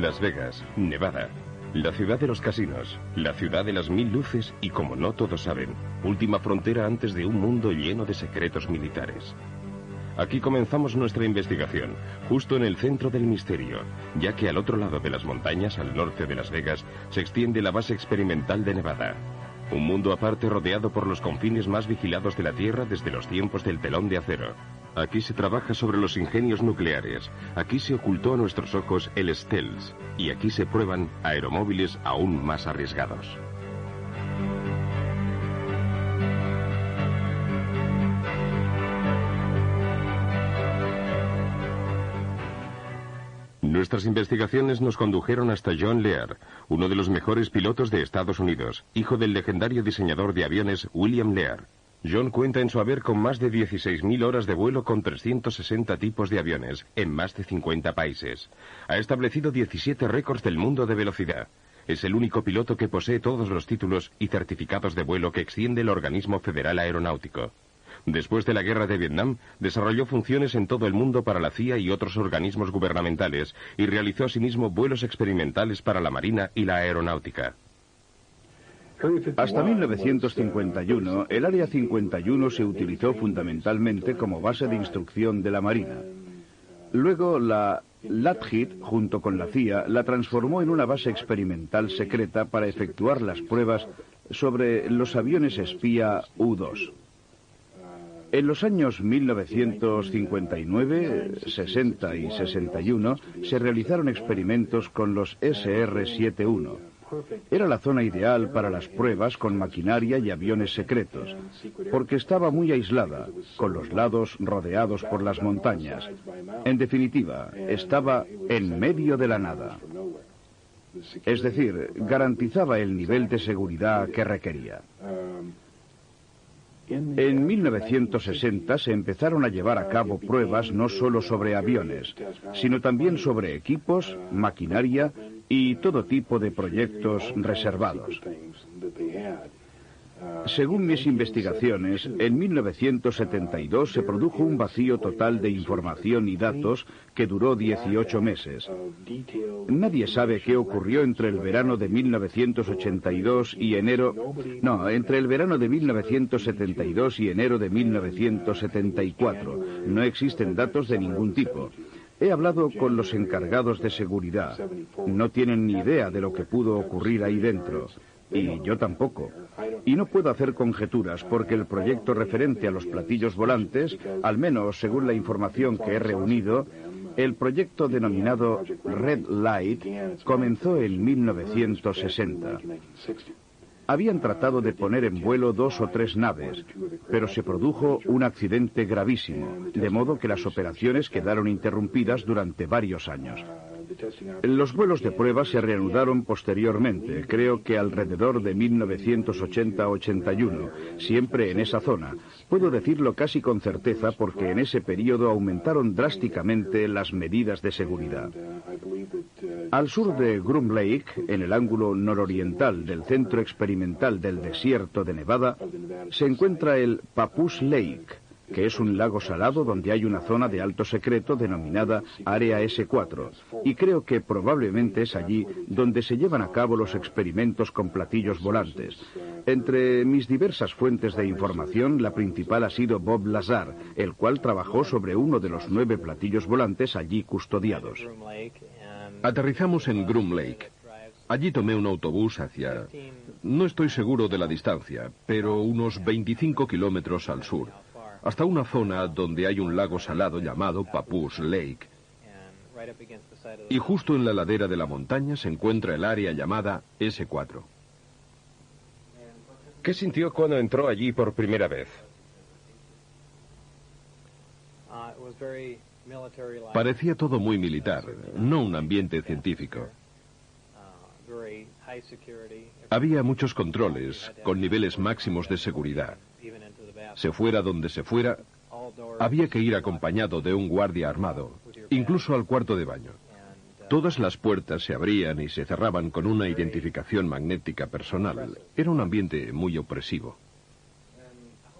Las Vegas, Nevada. La ciudad de los casinos, la ciudad de las 1000 luces y, como no todos saben, última frontera antes de un mundo lleno de secretos militares. Aquí comenzamos nuestra investigación, justo en el centro del misterio, ya que al otro lado de las montañas, al norte de Las Vegas, se extiende la base experimental de Nevada. Un mundo aparte rodeado por los confines más vigilados de la Tierra desde los tiempos del telón de acero. Aquí se trabaja sobre los ingenios nucleares, aquí se ocultó a nuestros ojos el stealth, y aquí se prueban aeromóviles aún más arriesgados. Nuestras investigaciones nos condujeron hasta John Lear, uno de los mejores pilotos de Estados Unidos, hijo del legendario diseñador de aviones William Lear. John cuenta en su haber con más de 16.000 horas de vuelo con 360 tipos de aviones, en más de 50 países. Ha establecido 17 récords del mundo de velocidad. Es el único piloto que posee todos los títulos y certificados de vuelo que extiende el Organismo Federal Aeronáutico. Después de la guerra de Vietnam, desarrolló funciones en todo el mundo para la CIA y otros organismos gubernamentales y realizó asimismo vuelos experimentales para la Marina y la Aeronáutica. Hasta 1951, el Área 51 se utilizó fundamentalmente como base de instrucción de la Marina. Luego, la Lockheed, junto con la CIA, la transformó en una base experimental secreta para efectuar las pruebas sobre los aviones espía U-2. En los años 1959, 60 y 61 se realizaron experimentos con los SR-71. Era la zona ideal para las pruebas con maquinaria y aviones secretos, porque estaba muy aislada, con los lados rodeados por las montañas. En definitiva, estaba en medio de la nada. Es decir, garantizaba el nivel de seguridad que requería. En 1960 se empezaron a llevar a cabo pruebas no solo sobre aviones, sino también sobre equipos, maquinaria y todo tipo de proyectos reservados. Según mis investigaciones, en 1972 se produjo un vacío total de información y datos que duró 18 meses. Nadie sabe qué ocurrió entre el verano de 1982 y enero... No, entre el verano de 1972 y enero de 1974. No existen datos de ningún tipo. He hablado con los encargados de seguridad. No tienen ni idea de lo que pudo ocurrir ahí dentro. Y yo tampoco. Y no puedo hacer conjeturas porque el proyecto referente a los platillos volantes, al menos según la información que he reunido, el proyecto denominado Red Light comenzó en 1960. Habían tratado de poner en vuelo 2 o 3 naves, pero se produjo un accidente gravísimo, de modo que las operaciones quedaron interrumpidas durante varios años. Los vuelos de prueba se reanudaron posteriormente, creo que alrededor de 1980-81, siempre en esa zona. Puedo decirlo casi con certeza porque en ese periodo aumentaron drásticamente las medidas de seguridad. Al sur de Groom Lake, en el ángulo nororiental del centro experimental del desierto de Nevada, se encuentra el Papoose Lake, que es un lago salado donde hay una zona de alto secreto denominada Área S4, y creo que probablemente es allí donde se llevan a cabo los experimentos con platillos volantes. Entre mis diversas fuentes de información, la principal ha sido Bob Lazar, el cual trabajó sobre uno de los 9 platillos volantes allí custodiados. Aterrizamos en Groom Lake. Allí tomé un autobús hacia... No estoy seguro de la distancia, pero unos 25 kilómetros al sur, hasta una zona donde hay un lago salado llamado Papoose Lake. Y justo en la ladera de la montaña se encuentra el área llamada S4. ¿Qué sintió cuando entró allí por primera vez? Parecía todo muy militar, no un ambiente científico. Había muchos controles, con niveles máximos de seguridad. Se fuera donde se fuera, había que ir acompañado de un guardia armado, incluso al cuarto de baño. Todas las puertas se abrían y se cerraban con una identificación magnética personal. Era un ambiente muy opresivo.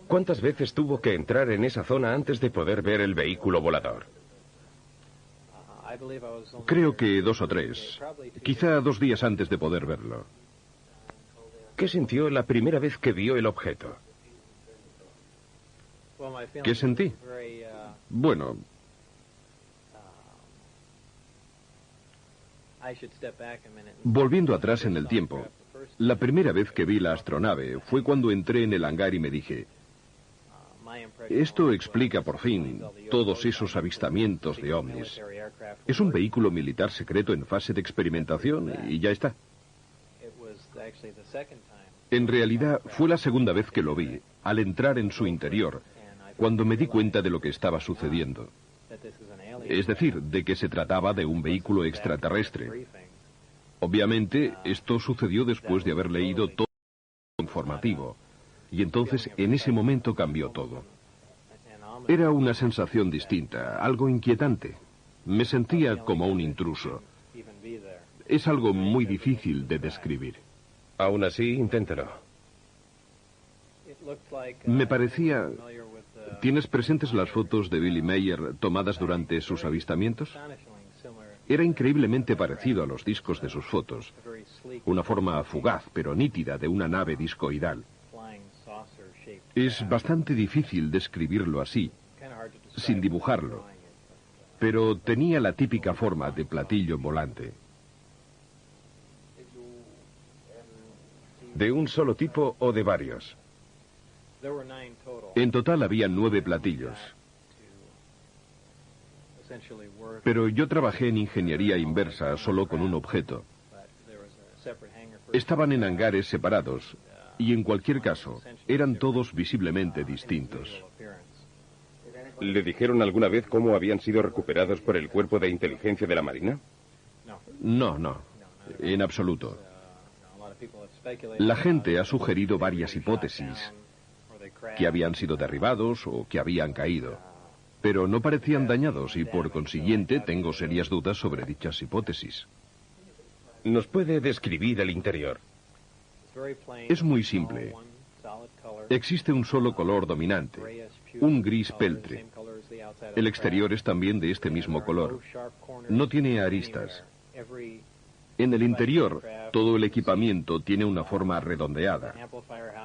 ¿Cuántas veces tuvo que entrar en esa zona antes de poder ver el vehículo volador? Creo que 2 o 3. Quizá 2 días antes de poder verlo. ¿Qué sintió la primera vez que vio el objeto? ¿Qué sentí? Bueno, volviendo atrás en el tiempo, la primera vez que vi la astronave fue cuando entré en el hangar y me dije, esto explica por fin todos esos avistamientos de ovnis. Es un vehículo militar secreto en fase de experimentación y ya está. En realidad fue la segunda vez que lo vi, al entrar en su interior, cuando me di cuenta de lo que estaba sucediendo. Es decir, de que se trataba de un vehículo extraterrestre. Obviamente, esto sucedió después de haber leído todo el informativo, y entonces en ese momento cambió todo. Era una sensación distinta, algo inquietante. Me sentía como un intruso. Es algo muy difícil de describir. Aún así, inténtelo. Me parecía... ¿Tienes presentes las fotos de Billy Mayer tomadas durante sus avistamientos? Era increíblemente parecido a los discos de sus fotos. Una forma fugaz, pero nítida, de una nave discoidal. Es bastante difícil describirlo así, sin dibujarlo, pero tenía la típica forma de platillo volante. ¿De un solo tipo o de varios? En total había 9 platillos. Pero yo trabajé en ingeniería inversa solo con un objeto. Estaban en hangares separados y en cualquier caso eran todos visiblemente distintos. ¿Le dijeron alguna vez cómo habían sido recuperados por el cuerpo de inteligencia de la Marina? No, en absoluto. La gente ha sugerido varias hipótesis, que habían sido derribados o que habían caído, pero no parecían dañados y por consiguiente tengo serias dudas sobre dichas hipótesis. ¿Nos puede describir el interior? Es muy simple. Existe un solo color dominante, un gris peltre. El exterior es también de este mismo color. No tiene aristas. En el interior, todo el equipamiento tiene una forma redondeada,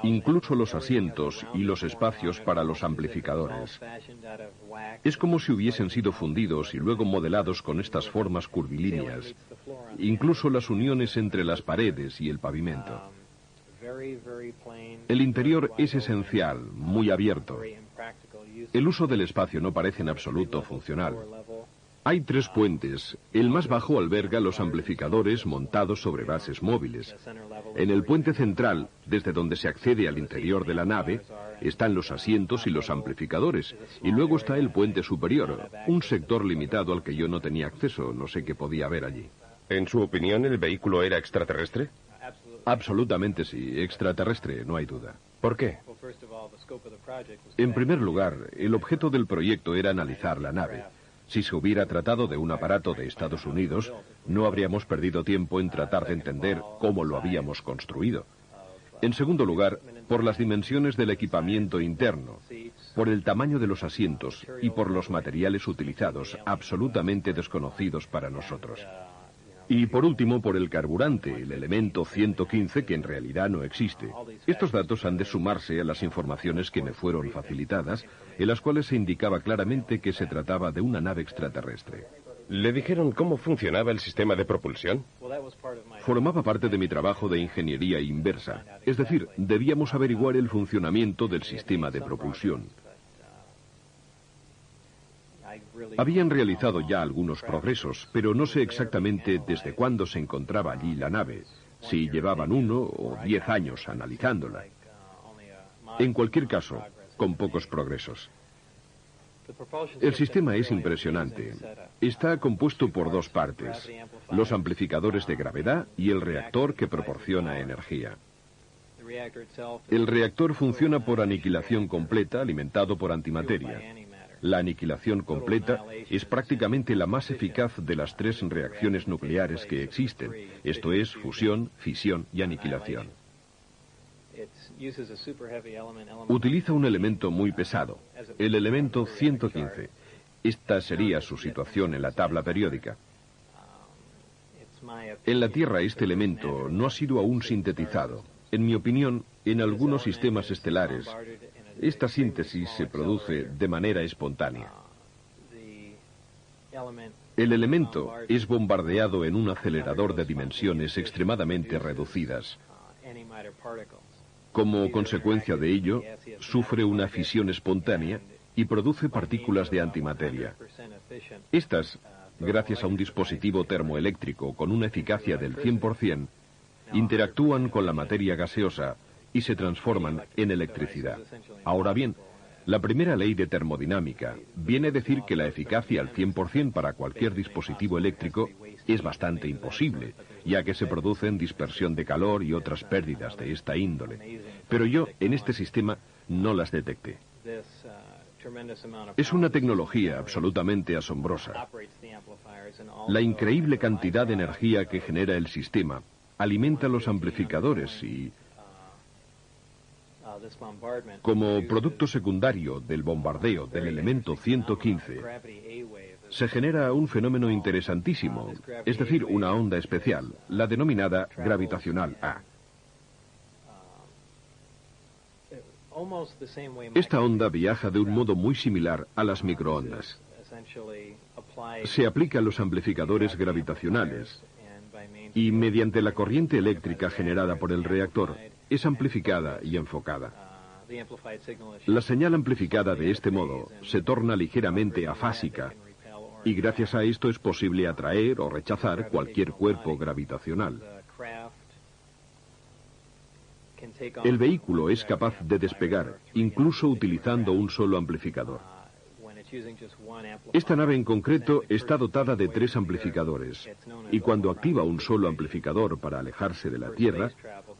incluso los asientos y los espacios para los amplificadores. Es como si hubiesen sido fundidos y luego modelados con estas formas curvilíneas, incluso las uniones entre las paredes y el pavimento. El interior es esencial, muy abierto. El uso del espacio no parece en absoluto funcional. Hay 3 puentes. El más bajo alberga los amplificadores montados sobre bases móviles. En el puente central, desde donde se accede al interior de la nave, están los asientos y los amplificadores. Y luego está el puente superior, un sector limitado al que yo no tenía acceso, no sé qué podía haber allí. ¿En su opinión, el vehículo era extraterrestre? Absolutamente sí, extraterrestre, no hay duda. ¿Por qué? En primer lugar, el objeto del proyecto era analizar la nave. Si se hubiera tratado de un aparato de Estados Unidos, no habríamos perdido tiempo en tratar de entender cómo lo habíamos construido. En segundo lugar, por las dimensiones del equipamiento interno, por el tamaño de los asientos y por los materiales utilizados, absolutamente desconocidos para nosotros. Y por último, por el carburante, el elemento 115, que en realidad no existe. Estos datos han de sumarse a las informaciones que me fueron facilitadas, en las cuales se indicaba claramente que se trataba de una nave extraterrestre. ¿Le dijeron cómo funcionaba el sistema de propulsión? Formaba parte de mi trabajo de ingeniería inversa, es decir, debíamos averiguar el funcionamiento del sistema de propulsión. Habían realizado ya algunos progresos, pero no sé exactamente desde cuándo se encontraba allí la nave, si llevaban 1 o 10 años analizándola. En cualquier caso, con pocos progresos. El sistema es impresionante. Está compuesto por 2 partes, los amplificadores de gravedad y el reactor que proporciona energía. El reactor funciona por aniquilación completa, alimentado por antimateria. La aniquilación completa es prácticamente la más eficaz de las 3 reacciones nucleares que existen, esto es, fusión, fisión y aniquilación. Utiliza un elemento muy pesado, el elemento 115, Esta sería su situación en la tabla periódica. En la Tierra este elemento no ha sido aún sintetizado. En mi opinión, en algunos sistemas estelares, esta síntesis se produce de manera espontánea. El elemento es bombardeado en un acelerador de dimensiones extremadamente reducidas. Como consecuencia de ello, sufre una fisión espontánea y produce partículas de antimateria. Estas, gracias a un dispositivo termoeléctrico con una eficacia del 100%, interactúan con la materia gaseosa y se transforman en electricidad. Ahora bien, la primera ley de termodinámica viene a decir que la eficacia al 100% para cualquier dispositivo eléctrico es bastante imposible, ya que se producen dispersión de calor y otras pérdidas de esta índole. Pero yo, en este sistema, no las detecté. Es una tecnología absolutamente asombrosa. La increíble cantidad de energía que genera el sistema alimenta los amplificadores y, como producto secundario del bombardeo del elemento 115, se genera un fenómeno interesantísimo, es decir, una onda especial, la denominada gravitacional A. Esta onda viaja de un modo muy similar a las microondas. Se aplica a los amplificadores gravitacionales y, mediante la corriente eléctrica generada por el reactor, es amplificada y enfocada. La señal amplificada de este modo se torna ligeramente afásica y gracias a esto es posible atraer o rechazar cualquier cuerpo gravitacional. El vehículo es capaz de despegar, incluso utilizando un solo amplificador. Esta nave en concreto está dotada de 3 amplificadores, y cuando activa un solo amplificador para alejarse de la Tierra,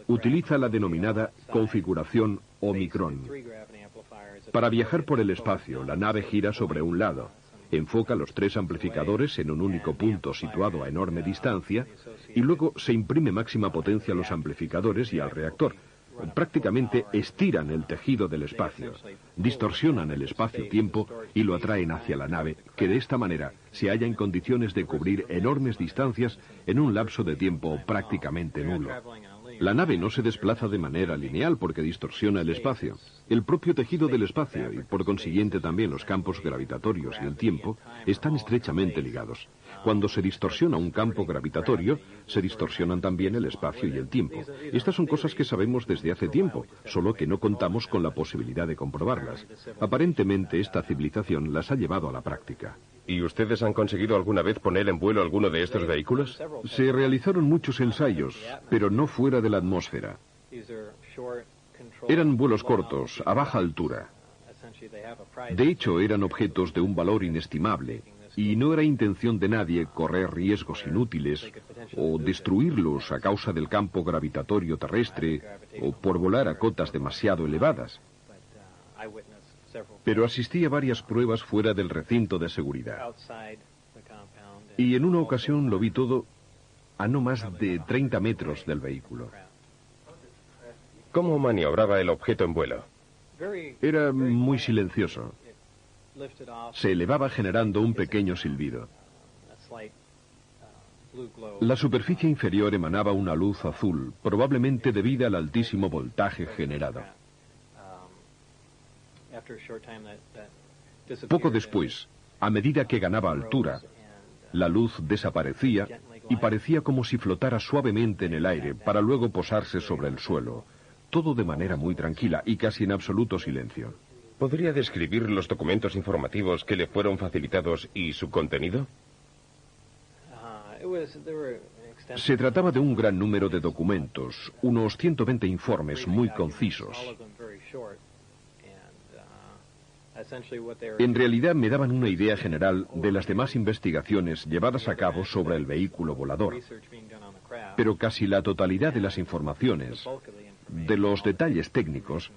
utiliza la denominada configuración Omicron. Para viajar por el espacio, la nave gira sobre un lado, enfoca los 3 amplificadores en un único punto situado a enorme distancia, y luego se imprime máxima potencia a los amplificadores y al reactor. Prácticamente estiran el tejido del espacio, distorsionan el espacio-tiempo y lo atraen hacia la nave, que de esta manera se halla en condiciones de cubrir enormes distancias en un lapso de tiempo prácticamente nulo. La nave no se desplaza de manera lineal porque distorsiona el espacio. El propio tejido del espacio y por consiguiente también los campos gravitatorios y el tiempo están estrechamente ligados. Cuando se distorsiona un campo gravitatorio, se distorsionan también el espacio y el tiempo. Estas son cosas que sabemos desde hace tiempo, solo que no contamos con la posibilidad de comprobarlas. Aparentemente esta civilización las ha llevado a la práctica. ¿Y ustedes han conseguido alguna vez poner en vuelo alguno de estos vehículos? Se realizaron muchos ensayos, pero no fuera de la atmósfera. Eran vuelos cortos, a baja altura. De hecho, eran objetos de un valor inestimable, y no era intención de nadie correr riesgos inútiles o destruirlos a causa del campo gravitatorio terrestre o por volar a cotas demasiado elevadas. Pero asistí a varias pruebas fuera del recinto de seguridad. Y en una ocasión lo vi todo a no más de 30 metros del vehículo. ¿Cómo maniobraba el objeto en vuelo? Era muy silencioso. Se elevaba generando un pequeño silbido. La superficie inferior emanaba una luz azul, probablemente debida al altísimo voltaje generado. Poco después, a medida que ganaba altura, la luz desaparecía y parecía como si flotara suavemente en el aire para luego posarse sobre el suelo, todo de manera muy tranquila y casi en absoluto silencio. ¿Podría describir los documentos informativos que le fueron facilitados y su contenido? Se trataba de un gran número de documentos, unos 120 informes muy concisos. En realidad me daban una idea general de las demás investigaciones llevadas a cabo sobre el vehículo volador. Pero casi la totalidad de las informaciones, de los detalles técnicos,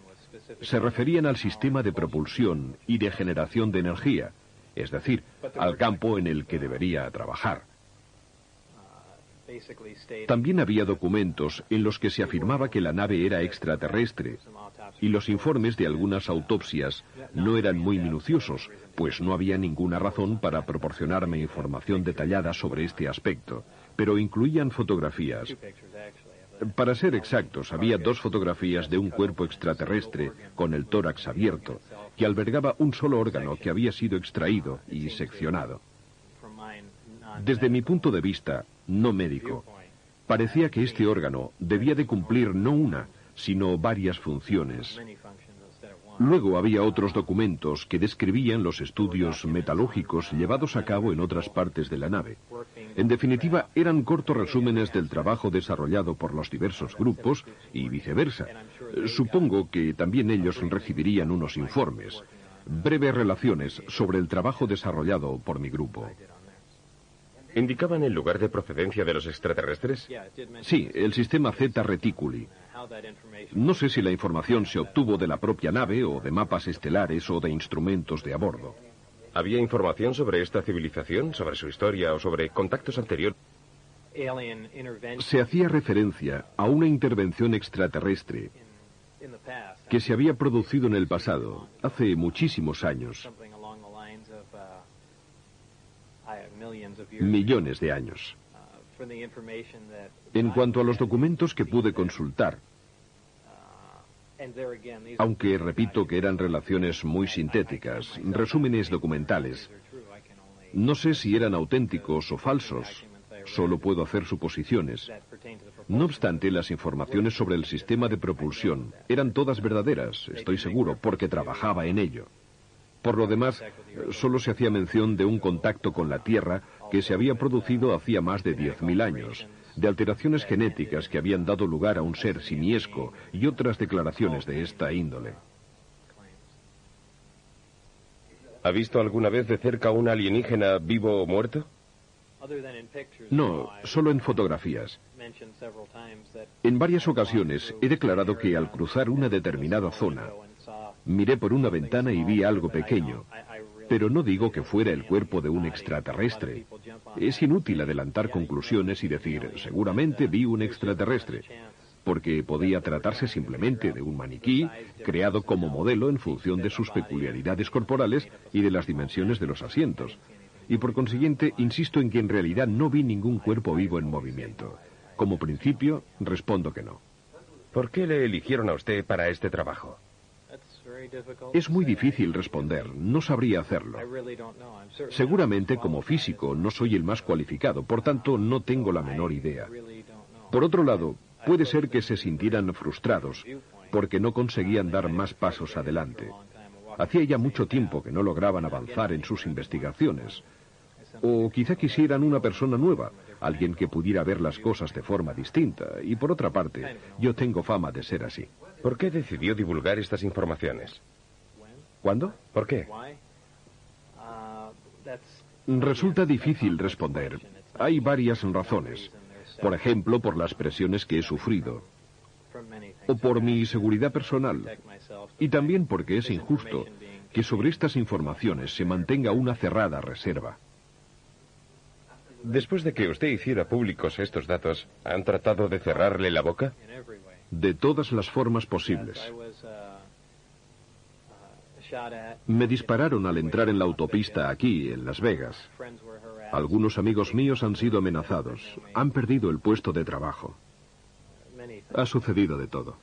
se referían al sistema de propulsión y de generación de energía, es decir, al campo en el que debería trabajar. También había documentos en los que se afirmaba que la nave era extraterrestre, y los informes de algunas autopsias no eran muy minuciosos, pues no había ninguna razón para proporcionarme información detallada sobre este aspecto, pero incluían fotografías. Para ser exactos, había 2 fotografías de un cuerpo extraterrestre con el tórax abierto, que albergaba un solo órgano que había sido extraído y seccionado. Desde mi punto de vista, no médico, parecía que este órgano debía de cumplir no una, sino varias funciones. Luego había otros documentos que describían los estudios metalúrgicos llevados a cabo en otras partes de la nave. En definitiva, eran cortos resúmenes del trabajo desarrollado por los diversos grupos y viceversa. Supongo que también ellos recibirían unos informes, breves relaciones sobre el trabajo desarrollado por mi grupo. ¿Indicaban el lugar de procedencia de los extraterrestres? Sí, el sistema Zeta Reticuli. No sé si la información se obtuvo de la propia nave o de mapas estelares o de instrumentos de a bordo. ¿Había información sobre esta civilización, sobre su historia o sobre contactos anteriores? Se hacía referencia a una intervención extraterrestre que se había producido en el pasado, hace muchísimos años. Millones de años. En cuanto a los documentos que pude consultar, aunque repito que eran relaciones muy sintéticas, resúmenes documentales, no sé si eran auténticos o falsos, solo puedo hacer suposiciones. No obstante, las informaciones sobre el sistema de propulsión eran todas verdaderas, estoy seguro, porque trabajaba en ello. Por lo demás, solo se hacía mención de un contacto con la Tierra que se había producido hacía más de 10.000 años, de alteraciones genéticas que habían dado lugar a un ser simiesco y otras declaraciones de esta índole. ¿Ha visto alguna vez de cerca un alienígena vivo o muerto? No, solo en fotografías. En varias ocasiones he declarado que al cruzar una determinada zona, miré por una ventana y vi algo pequeño, pero no digo que fuera el cuerpo de un extraterrestre. Es inútil adelantar conclusiones y decir, seguramente vi un extraterrestre, porque podía tratarse simplemente de un maniquí creado como modelo en función de sus peculiaridades corporales y de las dimensiones de los asientos. Y por consiguiente, insisto en que en realidad no vi ningún cuerpo vivo en movimiento. Como principio, respondo que no. ¿Por qué le eligieron a usted para este trabajo? Es muy difícil responder, no sabría hacerlo. Seguramente como físico no soy el más cualificado, por tanto no tengo la menor idea. Por otro lado, puede ser que se sintieran frustrados porque no conseguían dar más pasos adelante. Hacía ya mucho tiempo que no lograban avanzar en sus investigaciones. O quizá quisieran una persona nueva, alguien que pudiera ver las cosas de forma distinta. Y por otra parte, yo tengo fama de ser así. ¿Por qué decidió divulgar estas informaciones? ¿Cuándo? ¿Por qué? Resulta difícil responder. Hay varias razones. Por ejemplo, por las presiones que he sufrido. O por mi seguridad personal. Y también porque es injusto que sobre estas informaciones se mantenga una cerrada reserva. Después de que usted hiciera públicos estos datos, ¿han tratado de cerrarle la boca? De todas las formas posibles. Me dispararon al entrar en la autopista aquí, en Las Vegas. Algunos amigos míos han sido amenazados. Han perdido el puesto de trabajo. Ha sucedido de todo.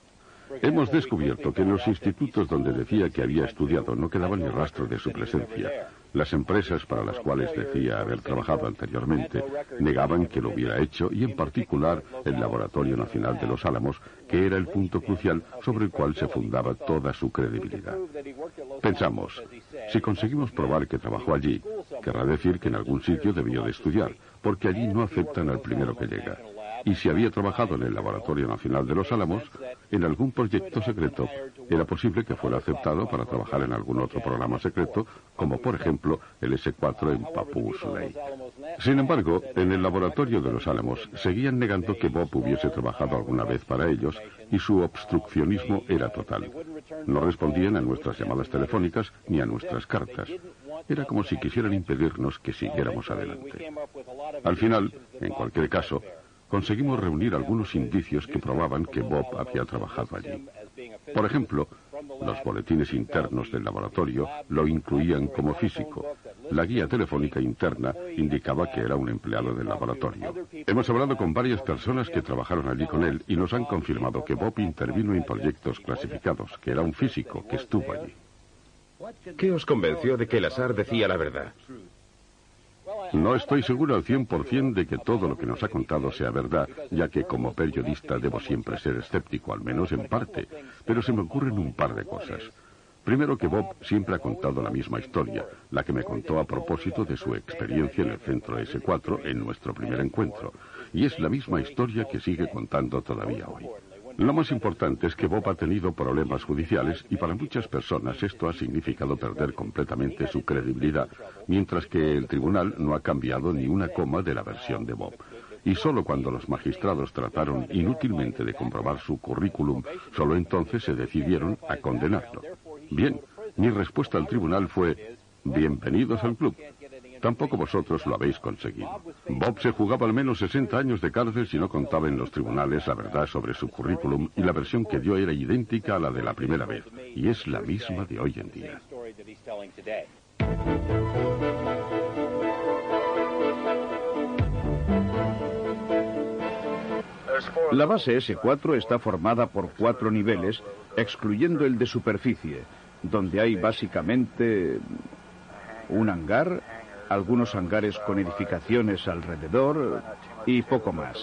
Hemos descubierto que en los institutos donde decía que había estudiado no quedaba ni rastro de su presencia. Las empresas para las cuales decía haber trabajado anteriormente negaban que lo hubiera hecho, y en particular el Laboratorio Nacional de Los Álamos, que era el punto crucial sobre el cual se fundaba toda su credibilidad. Pensamos, si conseguimos probar que trabajó allí, querrá decir que en algún sitio debió de estudiar, porque allí no aceptan al primero que llega. Y si había trabajado en el Laboratorio Nacional de Los Álamos, en algún proyecto secreto, era posible que fuera aceptado para trabajar en algún otro programa secreto, como por ejemplo el S-4 en Papoose Lake. Sin embargo, en el Laboratorio de Los Álamos seguían negando que Bob hubiese trabajado alguna vez para ellos, y su obstruccionismo era total. No respondían a nuestras llamadas telefónicas ni a nuestras cartas. Era como si quisieran impedirnos que siguiéramos adelante. Al final, en cualquier caso, conseguimos reunir algunos indicios que probaban que Bob había trabajado allí. Por ejemplo, los boletines internos del laboratorio lo incluían como físico. La guía telefónica interna indicaba que era un empleado del laboratorio. Hemos hablado con varias personas que trabajaron allí con él y nos han confirmado que Bob intervino en proyectos clasificados, que era un físico que estuvo allí. ¿Qué os convenció de que el azar decía la verdad? No estoy seguro al 100% de que todo lo que nos ha contado sea verdad, ya que como periodista debo siempre ser escéptico, al menos en parte, pero se me ocurren un par de cosas. Primero, que Bob siempre ha contado la misma historia, la que me contó a propósito de su experiencia en el centro S4 en nuestro primer encuentro, y es la misma historia que sigue contando todavía hoy. Lo más importante es que Bob ha tenido problemas judiciales y para muchas personas esto ha significado perder completamente su credibilidad, mientras que el tribunal no ha cambiado ni una coma de la versión de Bob. Y solo cuando los magistrados trataron inútilmente de comprobar su currículum, solo entonces se decidieron a condenarlo. Bien, mi respuesta al tribunal fue: bienvenidos al club. Tampoco vosotros lo habéis conseguido. Bob se jugaba al menos 60 años de cárcel si no contaba en los tribunales la verdad sobre su currículum, y la versión que dio era idéntica a la de la primera vez, y es la misma de hoy en día. La base S4 está formada por 4 niveles, excluyendo el de superficie, donde hay básicamente un hangar, algunos hangares con edificaciones alrededor y poco más.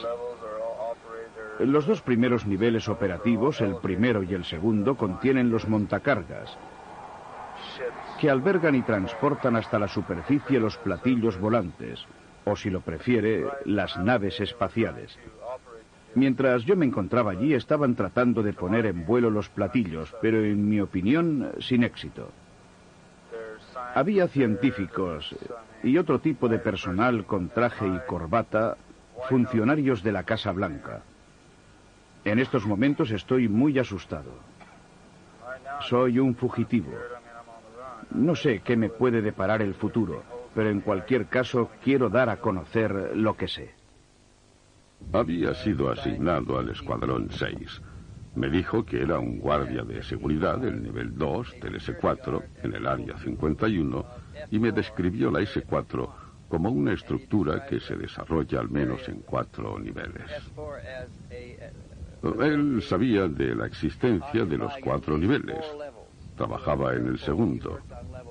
Los 2 primeros niveles operativos, el primero y el segundo, contienen los montacargas, que albergan y transportan hasta la superficie los platillos volantes, o si lo prefiere, las naves espaciales. Mientras yo me encontraba allí, estaban tratando de poner en vuelo los platillos, pero en mi opinión, sin éxito. Había científicos y otro tipo de personal con traje y corbata, funcionarios de la Casa Blanca. En estos momentos estoy muy asustado. Soy un fugitivo. No sé qué me puede deparar el futuro, pero en cualquier caso quiero dar a conocer lo que sé. Había sido asignado al Escuadrón 6. Me dijo que era un guardia de seguridad del nivel 2 del S4 en el área 51 y me describió la S4 como una estructura que se desarrolla al menos en 4 niveles. Él sabía de la existencia de los 4 niveles. Trabajaba en el segundo.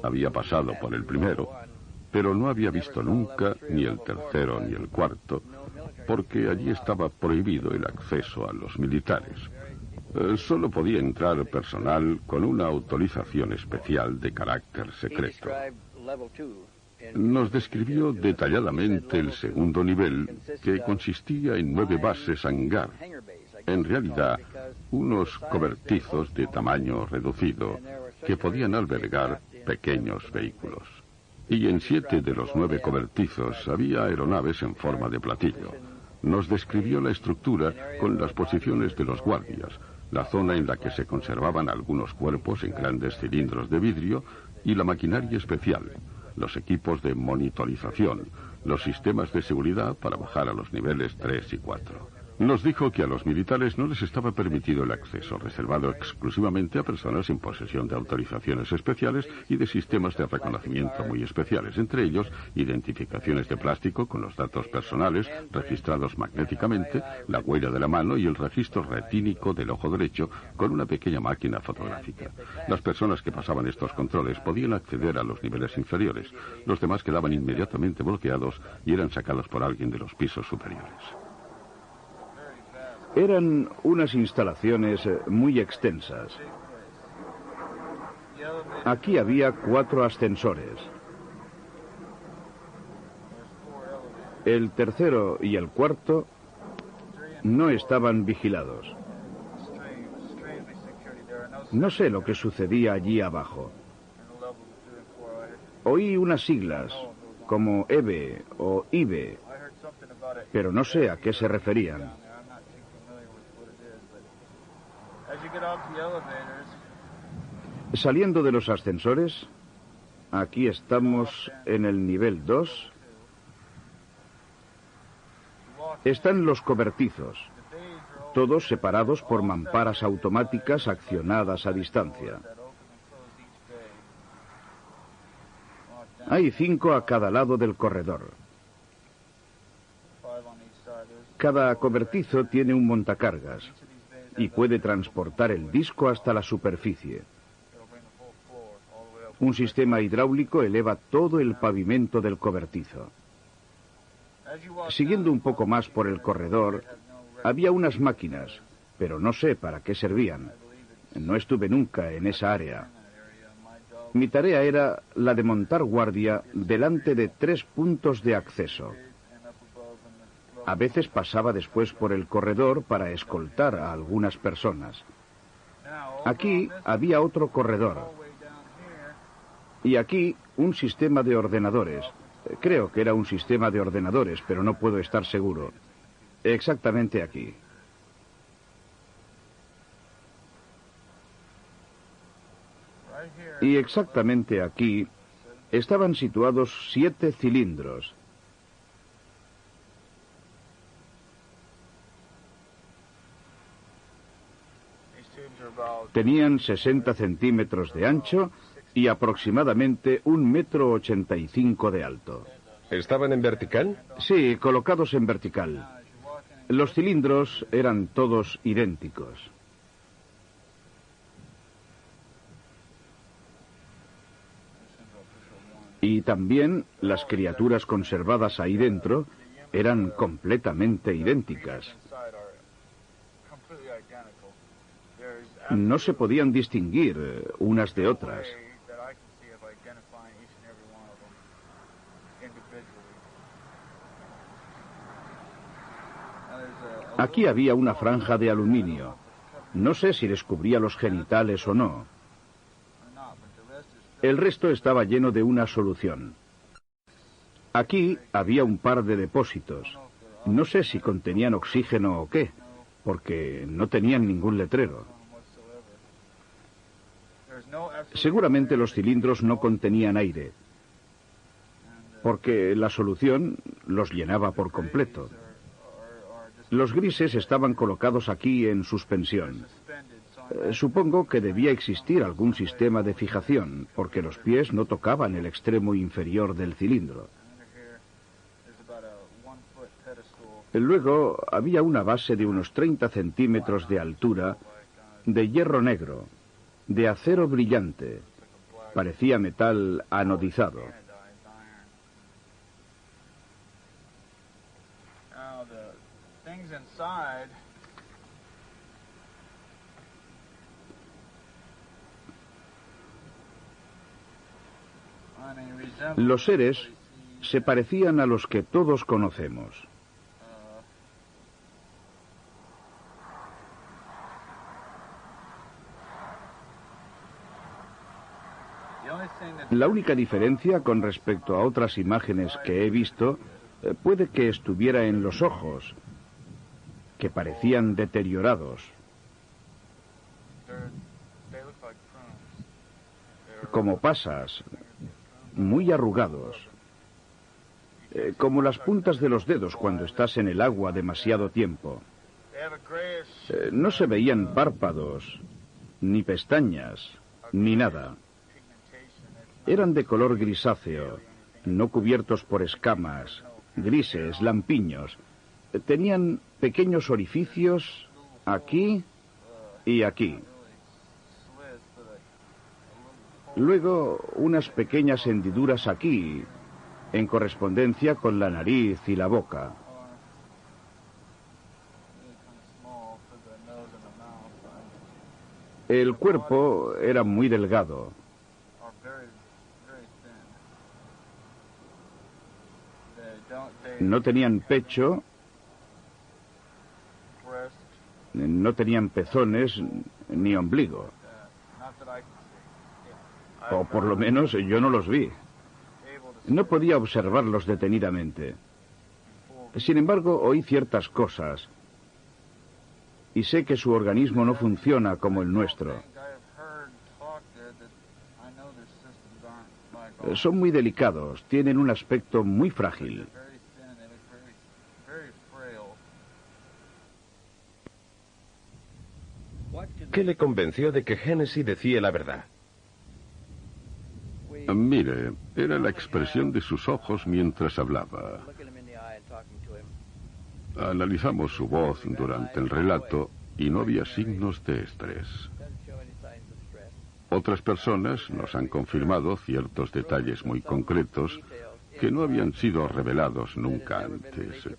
Había pasado por el primero, pero no había visto nunca ni el tercero ni el cuarto, porque allí estaba prohibido el acceso a los militares. Solo podía entrar personal con una autorización especial de carácter secreto. Nos describió detalladamente el segundo nivel, que consistía en 9 bases hangar. En realidad, unos cobertizos de tamaño reducido que podían albergar pequeños vehículos. Y en 7 de los 9 cobertizos había aeronaves en forma de platillo. Nos describió la estructura con las posiciones de los guardias, la zona en la que se conservaban algunos cuerpos en grandes cilindros de vidrio y la maquinaria especial, los equipos de monitorización, los sistemas de seguridad para bajar a los niveles 3 y 4. Nos dijo que a los militares no les estaba permitido el acceso, reservado exclusivamente a personas en posesión de autorizaciones especiales y de sistemas de reconocimiento muy especiales, entre ellos identificaciones de plástico con los datos personales registrados magnéticamente, la huella de la mano y el registro retínico del ojo derecho con una pequeña máquina fotográfica. Las personas que pasaban estos controles podían acceder a los niveles inferiores. Los demás quedaban inmediatamente bloqueados y eran sacados por alguien de los pisos superiores. Eran unas instalaciones muy extensas. Aquí había 4 ascensores. El tercero y el cuarto no estaban vigilados. No sé lo que sucedía allí abajo. Oí unas siglas, como EBE o IBE, pero no sé a qué se referían. Saliendo de los ascensores, aquí estamos en el nivel 2. están los cobertizos, todos separados por mamparas automáticas accionadas a distancia. Hay 5 a cada lado del corredor. Cada cobertizo tiene un montacargas y puede transportar el disco hasta la superficie. Un sistema hidráulico eleva todo el pavimento del cobertizo. Siguiendo un poco más por el corredor, había unas máquinas, pero no sé para qué servían. No estuve nunca en esa área. Mi tarea era la de montar guardia delante de 3 puntos de acceso. A veces pasaba después por el corredor para escoltar a algunas personas. Aquí había otro corredor. Y aquí un sistema de ordenadores. Creo que era un sistema de ordenadores, pero no puedo estar seguro. Exactamente aquí. Y exactamente aquí estaban situados 7 cilindros. Tenían 60 centímetros de ancho y aproximadamente 1,85 m de alto. ¿Estaban en vertical? Sí, colocados en vertical. Los cilindros eran todos idénticos. Y también las criaturas conservadas ahí dentro eran completamente idénticas. No se podían distinguir unas de otras. Aquí había una franja de aluminio. No sé si descubría los genitales o no. El resto estaba lleno de una solución. Aquí había un par de depósitos. No sé si contenían oxígeno o qué, porque no tenían ningún letrero. Seguramente los cilindros no contenían aire, porque la solución los llenaba por completo. Los grises estaban colocados aquí en suspensión. Supongo que debía existir algún sistema de fijación, porque los pies no tocaban el extremo inferior del cilindro. Luego había una base de unos 30 centímetros de altura, de hierro negro, de acero brillante. Parecía metal anodizado. Los seres se parecían a los que todos conocemos. La única diferencia con respecto a otras imágenes que he visto puede que estuviera en los ojos, que parecían deteriorados. Como pasas, muy arrugados, como las puntas de los dedos cuando estás en el agua demasiado tiempo. No se veían párpados, ni pestañas, ni nada. Eran de color grisáceo, no cubiertos por escamas, grises, lampiños. Tenían pequeños orificios aquí y aquí. Luego, unas pequeñas hendiduras aquí, en correspondencia con la nariz y la boca. El cuerpo era muy delgado. No tenían pecho, no tenían pezones ni ombligo. O por lo menos yo no los vi. No podía observarlos detenidamente. Sin embargo, oí ciertas cosas. Y sé que su organismo no funciona como el nuestro. Son muy delicados, tienen un aspecto muy frágil. ¿Qué le convenció de que Hennessy decía la verdad? Mire, era la expresión de sus ojos mientras hablaba. Analizamos su voz durante el relato y no había signos de estrés. Otras personas nos han confirmado ciertos detalles muy concretos que no habían sido revelados nunca antes.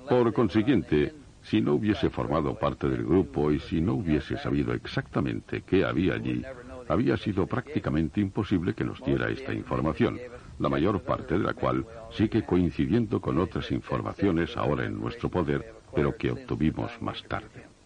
Por consiguiente, si no hubiese formado parte del grupo y si no hubiese sabido exactamente qué había allí, había sido prácticamente imposible que nos diera esta información, la mayor parte de la cual sigue coincidiendo con otras informaciones ahora en nuestro poder, pero que obtuvimos más tarde.